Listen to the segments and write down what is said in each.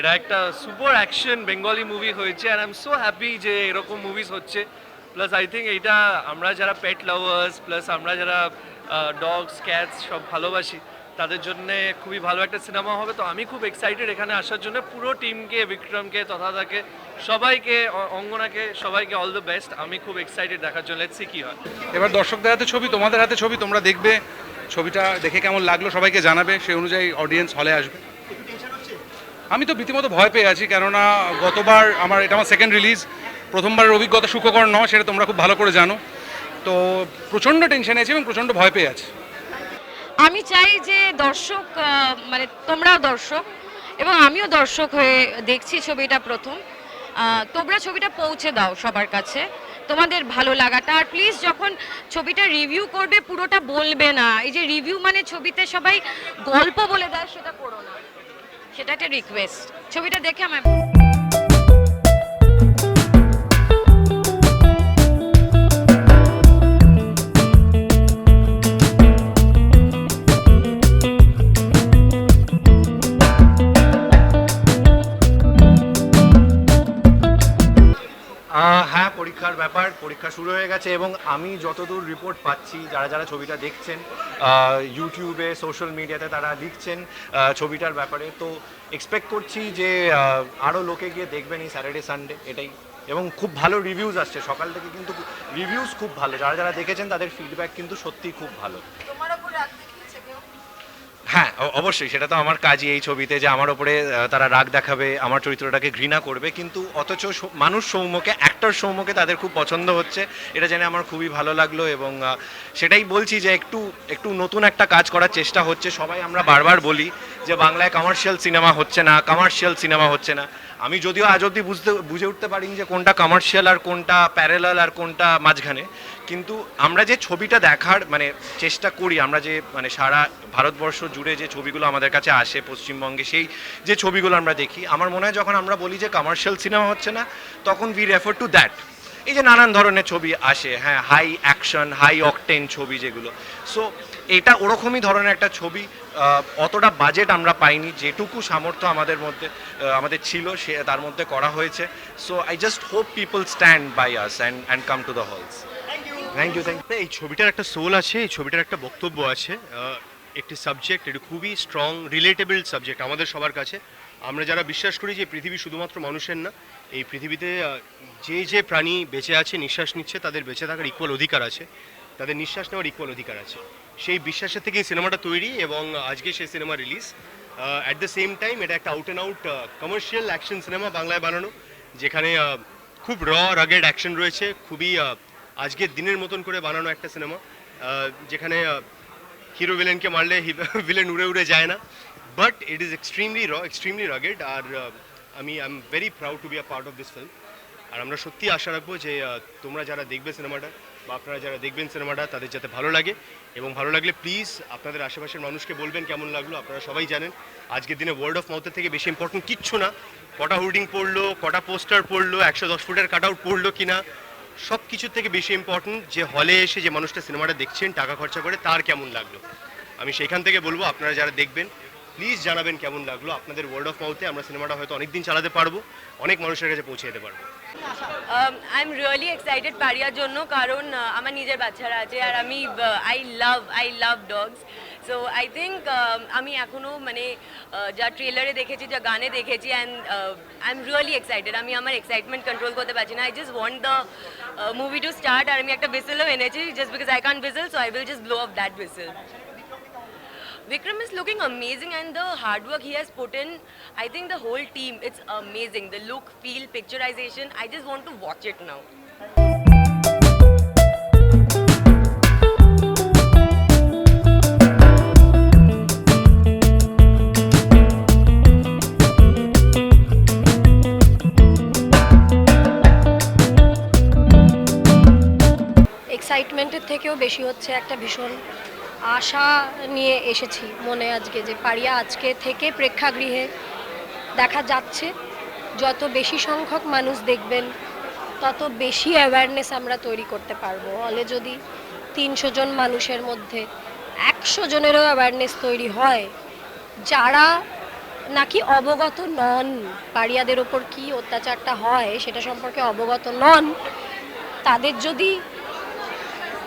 এটা একটা super action Bengali movie হয়েছে, and I am so happy যে এরকম মুভিজ হচ্ছে। প্লাস আই থিঙ্ক এইটা আমরা যারা পেট লাভার্স, প্লাস আমরা যারা ডগস ক্যাটস সব ভালোবাসি, তাদের জন্য খুবই ভালো একটা সিনেমা হবে। তো আমি খুব এক্সাইটেড এখানে আসার জন্য। পুরো টিমকে, বিক্রমকে, তথাদাকে, সবাইকে, অঙ্গনাকে, সবাইকে অল দ্য বেস্ট। আমি খুব এক্সাইটেড দেখার জন্য। লেটস সি কি হয়। এবার দর্শকদের হাতে ছবি, তোমাদের হাতে ছবি, তোমরা দেখবে ছবিটা দেখে কেমন লাগলো সবাইকে জানাবে, সেই অনুযায়ী অডিয়েন্স হলে আসবে। আমি তো রীতিমতো ভয় পেয়ে আছি, কেননা গতবার এটা আমার সেকেন্ড রিলিজ, প্রথমবারের অভিজ্ঞতা সুখকর নয়, সেটা তোমরা খুব ভালো করে জানো। তো প্রচণ্ড টেনশনে আছি এবং প্রচণ্ড ভয় পেয়ে আছি। আমি চাই যে দর্শক, মানে তোমরাও দর্শক এবং আমিও দর্শক হয়ে দেখছি ছবিটা প্রথম। তোমরা ছবিটা পৌঁছে দাও সবার কাছে, তোমাদের ভালো লাগাটা। আর প্লিজ যখন ছবিটা রিভিউ করবে পুরোটা বলবে না। এই যে রিভিউ মানে ছবিতে সবাই গল্প বলে দেয়, সেটা করো না। সেটা একটা রিকোয়েস্ট। ছবিটা দেখে আমার হ্যাঁ, পরীক্ষার ব্যাপার, পরীক্ষা শুরু হয়ে গেছে এবং আমি যতদূর রিপোর্ট পাচ্ছি, যারা যারা ছবিটা দেখছেন ইউটিউবে, সোশ্যাল মিডিয়াতে, তারা লিখছেন ছবিটার ব্যাপারে। তো এক্সপেক্ট করছি যে আরও লোকে গিয়ে দেখবেন এই স্যাটারডে সানডে, এটাই। এবং খুব ভালো রিভিউজ আসছে সকাল থেকে, কিন্তু রিভিউজ খুব ভালো। যারা যারা দেখেছেন তাদের ফিডব্যাক কিন্তু সত্যিই খুব ভালো। হ্যাঁ, অবশ্যই, সেটা তো আমার কাজই এই ছবিতে, যে আমার ওপরে তারা রাগ দেখাবে, আমার চরিত্রটাকে ঘৃণা করবে, কিন্তু অথচ মানুষ সৌম্যকে, অ্যাক্টর সৌম্যকে তাদের খুব পছন্দ হচ্ছে। এটা জেনে আমার খুবই ভালো লাগলো এবং সেটাই বলছি যে একটু একটু নতুন একটা কাজ করার চেষ্টা হচ্ছে। সবাই আমরা বারবার বলি যে বাংলায় কমার্শিয়াল সিনেমা হচ্ছে না, কমার্শিয়াল সিনেমা হচ্ছে না। আমি যদিও আজ অব্দি বুঝে উঠতে পারিনি যে কোনটা কমার্শিয়াল আর কোনটা প্যারালাল আর কোনটা মাঝখানে, কিন্তু আমরা যে ছবিটা দেখার মানে চেষ্টা করি, আমরা যে মানে সারা ভারতবর্ষ জুড়ে যে ছবিগুলো আমাদের কাছে আসে, পশ্চিমবঙ্গে সেই যে ছবিগুলো আমরা দেখি, আমার মনে হয় যখন আমরা বলি যে কমার্শিয়াল সিনেমা হচ্ছে না, তখন উই রেফার টু দ্যাট। এই যে নানান ধরনের ছবি আসে, হ্যাঁ, হাই অ্যাকশন, হাই অকটেন ছবি যেগুলো, সো এটা ওরকমই ধরনের একটা ছবি। অতটা বাজেট আমরা পাইনি, যেটুকু সামর্থ্য আমাদের ছিল সে তার মধ্যে করা হয়েছে। So I just hope people stand by us and come to the halls. Thank you. এই ছবিটার একটা সোল আছে, এই ছবিটার একটা বক্তব্য আছে, একটি সাবজেক্ট, এটি খুবই স্ট্রং, রিলেটেবল সাবজেক্ট আমাদের সবার কাছে। আমরা যারা বিশ্বাস করি যে পৃথিবী শুধুমাত্র মানুষের না, এই পৃথিবীতে যে যে প্রাণী বেঁচে আছে, নিঃশ্বাস নিচ্ছে, তাদের বেঁচে থাকার ইকুয়াল অধিকার আছে, তাদের নিঃশ্বাস নেওয়ার ইকুয়াল অধিকার আছে। সেই বিশ্বাসের থেকে এই সিনেমাটা তৈরি এবং আজকে সেই cinema release. At the same time এটা একটা out and out commercial action cinema, বাংলায় বানানো, যেখানে খুব রাগেড অ্যাকশন রয়েছে, খুবই আজকের দিনের মতন করে বানানো একটা সিনেমা, যেখানে হিরো ভিলেনকে মারলে ভিলেন উড়ে উড়ে যায় না, but it is extremely extremely rugged. আর I am very proud to be a part of this film. আর আমরা সত্যি আশা রাখবো যে তোমরা যারা দেখবে সিনেমাটা, বা আপনারা যারা দেখবেন সিনেমাটা, তাদের যাতে ভালো লাগে, এবং ভালো লাগলে প্লিজ আপনাদের আশেপাশের মানুষকে বলবেন কেমন লাগলো। আপনারা সবাই জানেন আজকের দিনে ওয়ার্ড অফ মাউথের থেকে বেশি ইম্পর্টেন্ট কিচ্ছু না। কটা হোর্ডিং পড়লো, কটা পোস্টার পড়লো, 110 ফুটের কাট আউট পড়লো কিনা, সব কিছুর থেকে বেশি ইম্পর্টেন্ট যে হলে এসে যে মানুষটা সিনেমাটা দেখছেন টাকা খরচা করে, তার কেমন লাগলো। আমি সেইখান থেকে বলবো আপনারা যারা দেখবেন প্লিজ জানাবেন কেমন লাগলো। আপনাদের ওয়ার্ড অফ মাউথে আমরা সিনেমাটা হয়তো অনেক দিন চালাতে পারবো, অনেক মানুষের কাছে পৌঁছে যেতে পারবো। আই এম রিয়েলি এক্সাইটেড পারিয়ার জন্য, কারণ আমার নিজের বাচ্চারা আছে আর আমি I love dogs. So I think আমি এখনও মানে যা ট্রেলারে দেখেছি, যা গানে দেখেছি, and I am really excited. আমি আমার এক্সাইটমেন্ট কন্ট্রোল করতে পারছি না। I just want the movie to start. আর আমি একটা বিসেলও এনেছি, just because I can't B cell, so I will just blow up that B cell. Vikram is looking amazing, and the hard work he has put in, I think the whole team, it's amazing. The look, feel, picturization, I just want to watch it now. এক্সাইটমেন্টের থেকেও বেশি হচ্ছে একটা ভীষণ আশা নিয়ে এসেছি মনে আজকে, যে পারিয়া আজকে থেকে প্রেক্ষাগৃহে দেখা যাচ্ছে। যত বেশি সংখ্যক মানুষ দেখবেন তত বেশি অ্যাওয়ারনেস আমরা তৈরি করতে পারবো। হলে যদি 300 জন মানুষের মধ্যে 100 জনেরও অ্যাওয়ারনেস তৈরি হয়, যারা নাকি অবগত নন, পাড়িয়াদের ওপর কি অত্যাচারটা হয় সেটা সম্পর্কে অবগত নন, তাদের যদি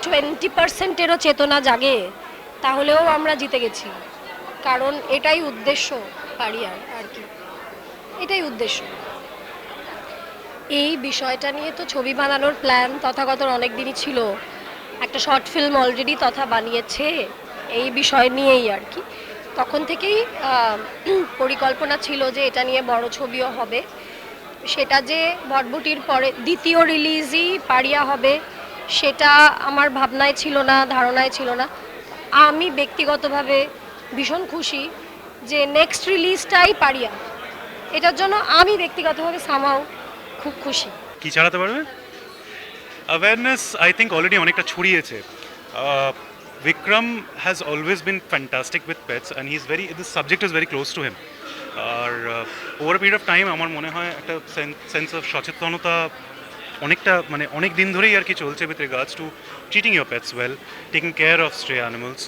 20%-এরও চেতনা জাগে তাহলেও আমরা জিতে গেছি। কারণ এটাই উদ্দেশ্য পাড়িয়ার, আর কি এটাই উদ্দেশ্য। এই বিষয়টা নিয়ে তো ছবি বানানোর প্ল্যান তথাগতর অনেক দিনই ছিল, একটা শর্ট ফিল্ম অলরেডি তথা বানিয়েছে এই বিষয় নিয়েই আর কি। তখন থেকেই পরিকল্পনা ছিল যে এটা নিয়ে বড় ছবিও হবে। সেটা যে ভটভটির পরে দ্বিতীয় রিলিজই পাড়িয়া হবে সেটা আমার ভাবনায় ছিল না, ধারণায় ছিল না। আমি ব্যক্তিগতভাবে ভীষণ খুশি যে নেক্সট রিলিজটাই পাড়িয়া, এটার জন্য আমি ব্যক্তিগতভাবে সামাও খুব খুশি। কি চালাতে পারবে? অ্যাওয়ারনেস আই থিঙ্ক অলরেডি অনেকটা ছড়িয়েছে। Bikram has always been fantastic with pets and he is very, this subject is very close to him. আর ওভার পিরিয়ড অফ টাইম আমার মনে হয় একটা সেন্স অফ সচেতনতা অনেকটা মানে অনেক দিন ধরেই আর কি চলছে with regards to treating your pets well, taking care of স্ট্রে animals.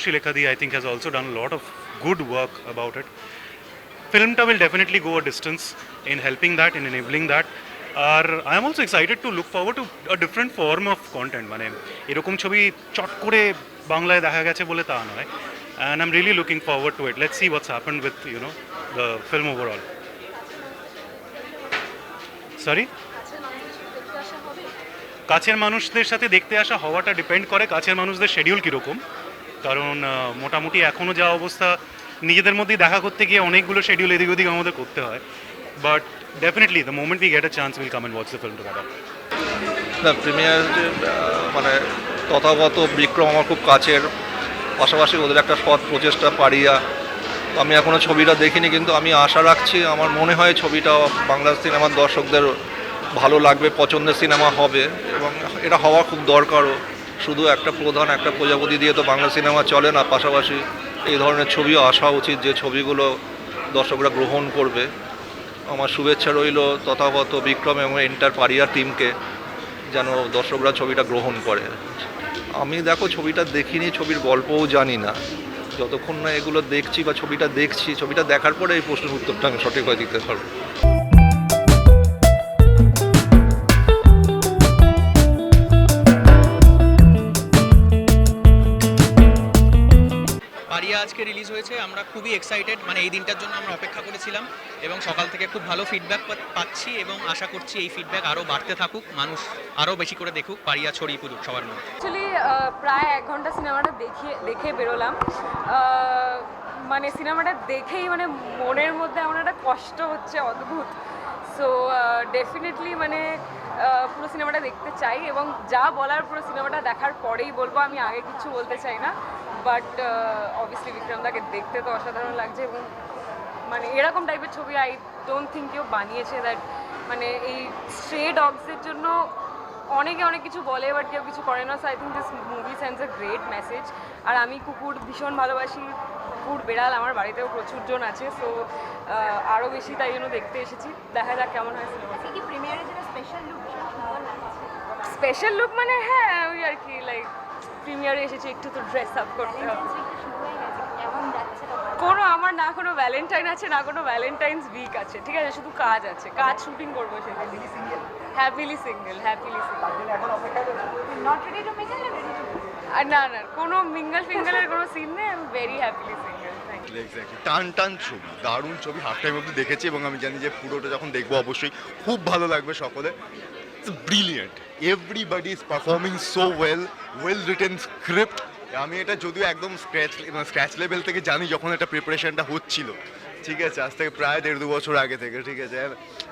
Shilekha Di I think has also done a lot of good work about it. Filmta will definitely go a distance in helping that, in enabling that. আর I am also excited to look forward to a different form of content. মানে এরকম ছবি চট করে বাংলায় দেখা গেছে বলে তা নয়, and I am really looking forward to it. Let's see what's happened with the film overall. Sorry, কাছের মানুষদের সাথে দেখতে আসা হওয়াটা ডিপেন্ড করে কাছের মানুষদের শিডিউল কীরকম। কারণ মোটামুটি এখনও যা অবস্থা, নিজেদের মধ্যেই দেখা করতে গিয়ে অনেকগুলো শিডিউল এদিক ওদিক আমাদের করতে হয়। But definitely the moment we get a chance will come and watch the film together. না, প্রিমিয়ার যে মানে তথাগত বিক্রম আমার খুব কাছের, পাশাপাশি ওদের একটা সৎ প্রচেষ্টা পাড়িয়া। আমি এখনও ছবিটা দেখিনি, কিন্তু আমি আশা রাখছি, আমার মনে হয় ছবিটা বাংলা সিনেমার দর্শকদের ভালো লাগবে, পছন্দের সিনেমা হবে, এবং এটা হওয়া খুব দরকারও। শুধু একটা প্রধান একটা প্রজাপতি দিয়ে তো বাংলা সিনেমা চলে না, পাশাপাশি এই ধরনের ছবিও আসা উচিত যে ছবিগুলো দর্শকরা গ্রহণ করবে। আমার শুভেচ্ছা রইল তথাগত বিক্রম এবং এন্টার পাড়িয়া টিমকে, যেন দর্শকরা ছবিটা গ্রহণ করে। আমি দেখো ছবিটা দেখিনি, ছবির গল্পও জানি না, যতক্ষণ না এগুলো দেখছি বা ছবিটা দেখছি, ছবিটা দেখার পরে এই প্রশ্নের উত্তরটা আমি সঠিকভাবে দিতে পারবো। পাড়িয়া আজকে রিলিজ হয়েছে, আমরা খুবই এক্সাইটেড, মানে এই দিনটার জন্য আমরা অপেক্ষা করেছিলাম এবং সকাল থেকে খুব ভালো ফিডব্যাক পাচ্ছি এবং আশা করছি এই ফিডব্যাক আরও বাড়তে থাকুক, মানুষ আরও বেশি করে দেখুক, পাড়িয়া ছড়িয়ে পড়ুক সবার মধ্যে। অ্যাকচুয়ালি প্রায় 1 ঘন্টা সিনেমাটা দেখে বেরোলাম। মানে সিনেমাটা দেখেই মানে মনের মধ্যে এমন একটা কষ্ট হচ্ছে অদ্ভুত। সো ডেফিনেটলি মানে পুরো সিনেমাটা দেখতে চাই, এবং যা বলার পুরো সিনেমাটা দেখার পরেই বলবো, আমি আগে কিছু বলতে চাই না। বাট অবভিয়াসলি বিক্রমদাকে দেখতে তো অসাধারণ লাগছে, এবং মানে এরকম টাইপের ছবি আই ডোন্ট থিঙ্ক কেউ বানিয়েছে দ্যাট, মানে এই স্ট্রে ডগসের জন্য অনেকে অনেক কিছু বলে বাট কেউ কিছু করে না। So I think this movie sends a great message. আর আমি কুকুর ভীষণ ভালোবাসি, কুকুর বেড়াল আমার বাড়িতেও প্রচুর জন আছে। সো আরও বেশি তাই জন্য দেখতে এসেছি, দেখা যাক কেমন হয় সিনেমা। স্পেশাল লুক মানে হ্যাঁ ওই আর কি, লাইক প্রিমিয়ারে এসেছি, একটু তো ড্রেস আপ করতে হবে। কোনো আমার না কোনো ভ্যালেন্টাইন আছে, না কোনো ভ্যালেন্টাইন্স উইক আছে, ঠিক আছে, শুধু কাজ আছে, কাজ শুটিং করবো সেটা। Happily single, happily single. আর না না কোনো মিঙ্গল ফিঙ্গলের কোনো সিন নেই, আমি ভেরি হ্যাপিলি সিঙ্গেল। এক্স্যাক্টলি, টান টান ছবি, দারুণ ছবি, হাফ টাইম অবধি দেখেছি এবং আমি জানি যে পুরোটা যখন দেখবো অবশ্যই খুব ভালো লাগবে সকলে। It's brilliant, everybody is performing so well, well written script. আমি এটা যদিও একদম স্ক্র্যাচ লেভেল থেকে জানি যখন এটা প্রিপারেশনটা হচ্ছিল, ঠিক আছে, আজ থেকে প্রায় 1.5-2 বছর আগে থেকে, ঠিক আছে,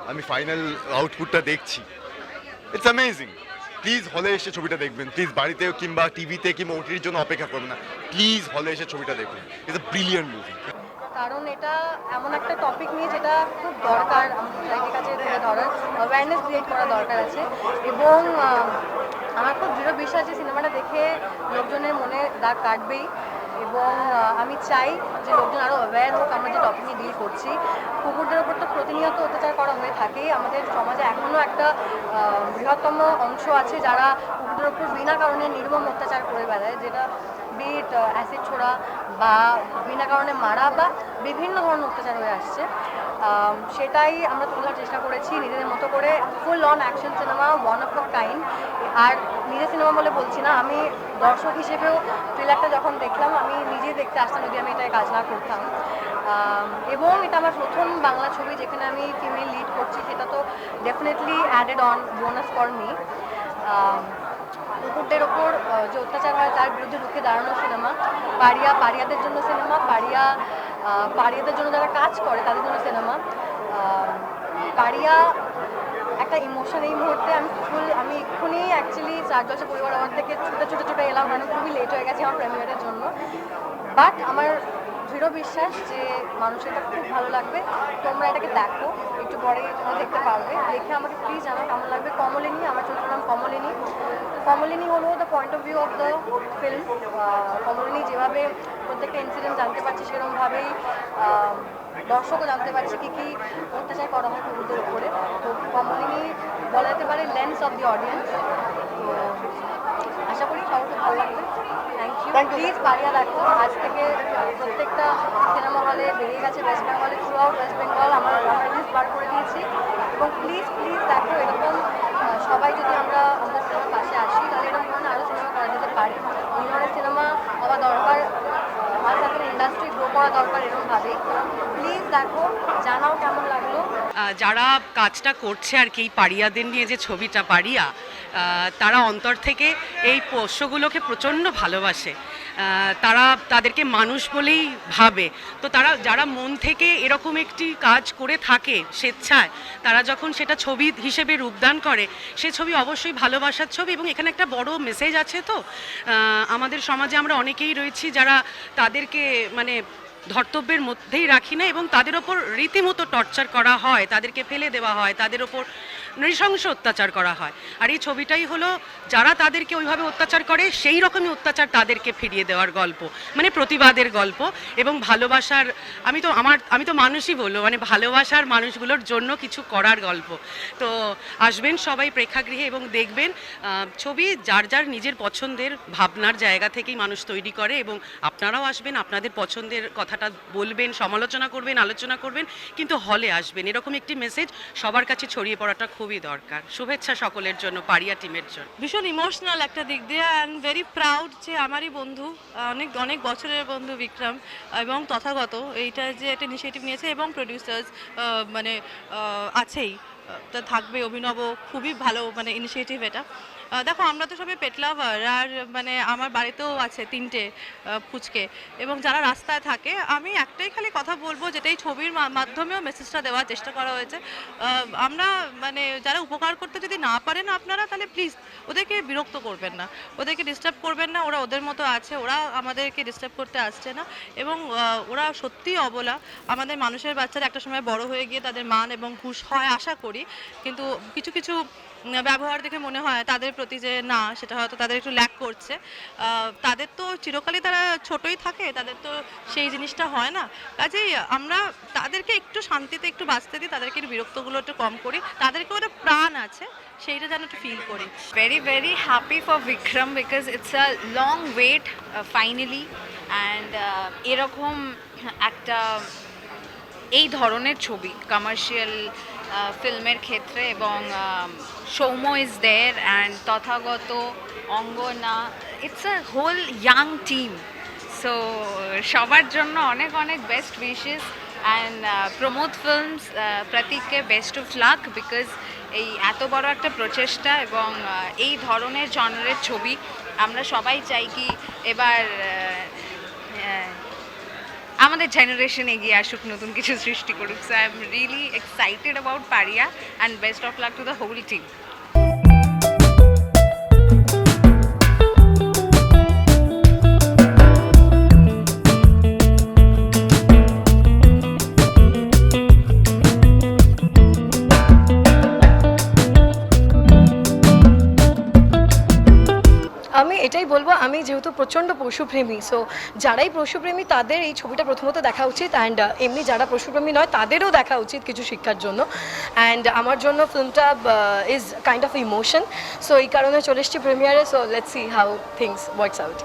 আমি ফাইনাল আউটপুটটা দেখছি। It's amazing. প্লিজ হলে এসে ছবিটা দেখবেন, প্লিজ বাড়িতে কিংবা টিভিতে কিংবা ওটির জন্য অপেক্ষা করবেন না, প্লিজ হলে এসে ছবিটা দেখুন। It's a brilliant movie. কারণ এটা এমন একটা টপিক নিয়ে যেটা খুব দরকার আমাদের কাছে তুলে ধরার, অ্যাওয়ারনেস ক্রিয়েট করা দরকার আছে। এবং আমার খুব দৃঢ় বিশ্বাস যে সিনেমাটা দেখে লোকজনের মনে দাগ কাটবেই, এবং আমি চাই যে লোকজন আরও অ্যাওয়্যার হোক আমরা যে টপিক নিয়ে ডিল করছি। কুকুরদের ওপর তো প্রতিনিয়ত অত্যাচার করা হয়ে থাকে, আমাদের সমাজে এখনও একটা বৃহত্তম অংশ আছে যারা কুকুরদের আমাদের ওপর বিনা কারণে নির্মম অত্যাচার করে বেড়ায়, যেটা বিট অ্যাসিড ছোড়া বা বিনা কারণে মারা বা বিভিন্ন ধরনের অত্যাচার হয়ে আসছে, সেটাই আমরা তোলার চেষ্টা করেছি নিজেদের মতো করে। Full on action cinema, one of the kind. আর নিজের সিনেমা বলে বলছি না, আমি দর্শক হিসেবেও ট্রেলারটা যখন দেখলাম আমি নিজেই দেখতে আসতাম যদি আমি এটাই কাজ না করতাম। এবং এটা আমার প্রথম বাংলা ছবি যেখানে আমি ফিমেল লিড করছি, সেটা তো definitely added on bonus for me. কুকুরদের ওপর যে অত্যাচার হয় তার বিরুদ্ধে রুখে দাঁড়ানো সিনেমা, পাড়িয়াদের জন্য সিনেমা, পাড়িয়াদের জন্য যারা কাজ করে তাদের জন্য সিনেমা। পাড়িয়া একটা ইমোশন এই মুহূর্তে আমি এক্ষুনি অ্যাকচুয়ালি চার জলসা পরিবার আমার থেকে ছুটে এলাম, কারণ খুবই লেট হয়ে গেছে আমার প্রিমিয়ারের জন্য। বাট আমার দৃঢ় বিশ্বাস যে মানুষের এটা খুব ভালো লাগবে। তোমরা এটাকে দেখো, একটু পরে তোমরা দেখতে পারবে, দেখে আমাকে প্লিজ জানাও কেমন লাগবে। কমলিনী, আমার চরিত্রের নাম কমলিনী। কমলিনী হলো the point of view of the film. Kamalini যেভাবে প্রত্যেকটা ইনসিডেন্ট জানতে পারছি, সেরকমভাবেই দর্শকও জানতে পারছি কী কী অত্যাচার করা হয় কুকুরদের উপরে। তো কমলিনী বলা যেতে পারে লেন্স অফ দি অডিয়েন্স। তো আশা করি সবার খুব ভালো লাগবে। Thank you. প্লিজ পাড়িয়া দেখো। আজ থেকে প্রত্যেকটা সিনেমা হলে বেরিয়ে গেছে ওয়েস্ট বেঙ্গলে, থ্রু আউট ওয়েস্ট বেঙ্গল আমরা লিস্ট বার করে দিয়েছি। এবং প্লিজ দেখো, এরকম সবাই যদি আমরা আমাদের সিনেমার পাশে আসি তাহলে এরকম ধরনের আরও সিনেমা করা যেতে পারে। এই ধরনের সিনেমা হওয়া দরকার, আমাদের এখন ইন্ডাস্ট্রি গ্রো করা দরকার এরকমভাবেই। প্লিজ দেখো, জানাও কেমন লাগলো। যারা কাজটা করছে আর কি, পাড়িয়াদের নিয়ে যে ছবিটা পাড়িয়া, তারা অন্তর থেকে এই পোষ্যগুলোকে প্রচণ্ড ভালোবাসে। তারা তাদেরকে মানুষ বলেই ভাবে। তো তারা যারা মন থেকে এরকম একটি কাজ করে থাকে স্বেচ্ছায়, তারা যখন সেটা ছবি হিসেবে রূপদান করে, সে ছবি অবশ্যই ভালোবাসার ছবি। এবং এখানে একটা বড় মেসেজ আছে। তো আমাদের সমাজে আমরা অনেকেই রয়েছি যারা তাদেরকে মানে ধর্তব্যের মধ্যেই রাখি না, এবং তাদের ওপর রীতিমতো টর্চার করা হয়, তাদেরকে ফেলে দেওয়া হয়, তাদের ওপর নৃশংস অত্যাচার করা হয়। আর এই ছবিটাই হলো যারা তাদেরকে ওইভাবে অত্যাচার করে সেই রকমই অত্যাচার তাদেরকে ফিরিয়ে দেওয়ার গল্প, মানে প্রতিবাদের গল্প এবং ভালোবাসার। আমি তো মানুষই বলবো, মানে ভালোবাসার মানুষগুলোর জন্য কিছু করার গল্প। তো আসবেন সবাই প্রেক্ষাগৃহে এবং দেখবেন। ছবি যার যার নিজের পছন্দের ভাবনার জায়গা থেকেই মানুষ তৈরি করে, এবং আপনারাও আসবেন, আপনাদের পছন্দের কথাটা বলবেন, সমালোচনা করবেন, আলোচনা করবেন, কিন্তু হলে আসবেন। এরকম একটি মেসেজ সবার কাছে ছড়িয়ে পড়াটা খুবই দরকার। শুভেচ্ছা সকলের জন্য, পাড়িয়া টিমের জন্য। ভীষণ ইমোশনাল একটা দিক দিয়ে, অ্যান্ড ভেরি প্রাউড যে আমারই বন্ধু, অনেক বছরের বন্ধু বিক্রম এবং তথাগত এইটা যে একটা ইনিশিয়েটিভ নিয়েছে, এবং প্রডিউসার্স মানে আছেই, তা থাকবে অভিনব। খুবই ভালো মানে ইনিশিয়েটিভ এটা। দেখো, আমরা তো সবাই পেট লাভার, আর মানে আমার বাড়িতেও আছে 3টে পুচকে, এবং যারা রাস্তায় থাকে, আমি একটাই খালি কথা বলবো, যেটা এই ছবির মাধ্যমেও মেসেজটা দেওয়ার চেষ্টা করা হয়েছে। আমরা মানে যারা উপকার করতে যদি না পারেন আপনারা, তাহলে প্লিজ ওদেরকে বিরক্ত করবেন না, ওদেরকে ডিস্টার্ব করবেন না। ওরা ওদের মতো আছে, ওরা আমাদেরকে ডিস্টার্ব করতে আসছে না, এবং ওরা সত্যিই অবলা। আমাদের মানুষের বাচ্চারা একটা সময় বড় হয়ে গিয়ে তাদের মান এবং হুঁশ হয় আশা করি, কিন্তু কিছু কিছু ব্যবহার দেখে মনে হয় তাদের প্রতি যে না, সেটা হয়তো তাদের একটু ল্যাক করছে। তাদের তো চিরকালই তারা ছোটই থাকে, তাদের তো সেই জিনিসটা হয় না। কাজেই আমরা তাদেরকে একটু শান্তিতে একটু বাঁচতে দিই, তাদেরকে একটু বিরক্তগুলো একটু কম করি, তাদেরকে ওটা প্রাণ আছে সেইটা যেন একটু ফিল করি। very happy for Vikram because it's a long wait finally, and এরকম একটা এই ধরনের ছবি কমার্শিয়াল ফিল্মের ক্ষেত্রে, এবং Soumya is there and Tathagata, Angana, it's a whole young team. So সবার জন্য অনেক best wishes, and Pramod films প্রতীককে বেস্ট অফ লাক, বিকজ এই এত বড় একটা প্রচেষ্টা এবং এই ধরনের জনরের ছবি আমরা সবাই চাই কি এবার আমাদের জেনারেশন এগিয়ে আসুক, নতুন কিছু সৃষ্টি করুক। So I am really excited about Pariah, and best of luck to the whole team. আমি এটাই বলবো, আমি যেহেতু প্রচণ্ড পশুপ্রেমী, সো যারাই পশুপ্রেমী তাদের এই ছবিটা প্রথমত দেখা উচিত, অ্যান্ড এমনি যারা পশুপ্রেমী নয় তাদেরও দেখা উচিত কিছু শিক্ষার জন্য। অ্যান্ড আমার জন্য ফিল্মটা is kind of emotion, so এই কারণে চলে এসেছি প্রিমিয়ারে। So let's see how things works out.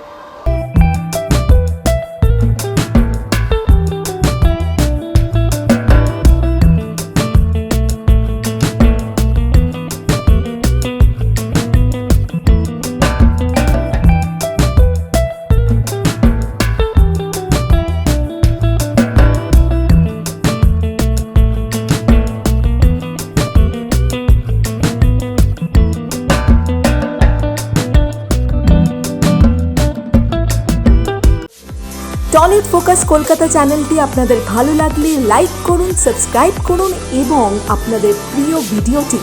Tollywood focus Kolkata চ্যানেলটি আপনাদের ভালো লাগলে লাইক করুন, সাবস্ক্রাইব করুন এবং আপনাদের প্রিয় ভিডিওটি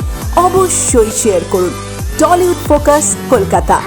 অবশ্যই শেয়ার করুন। Tollywood focus Kolkata.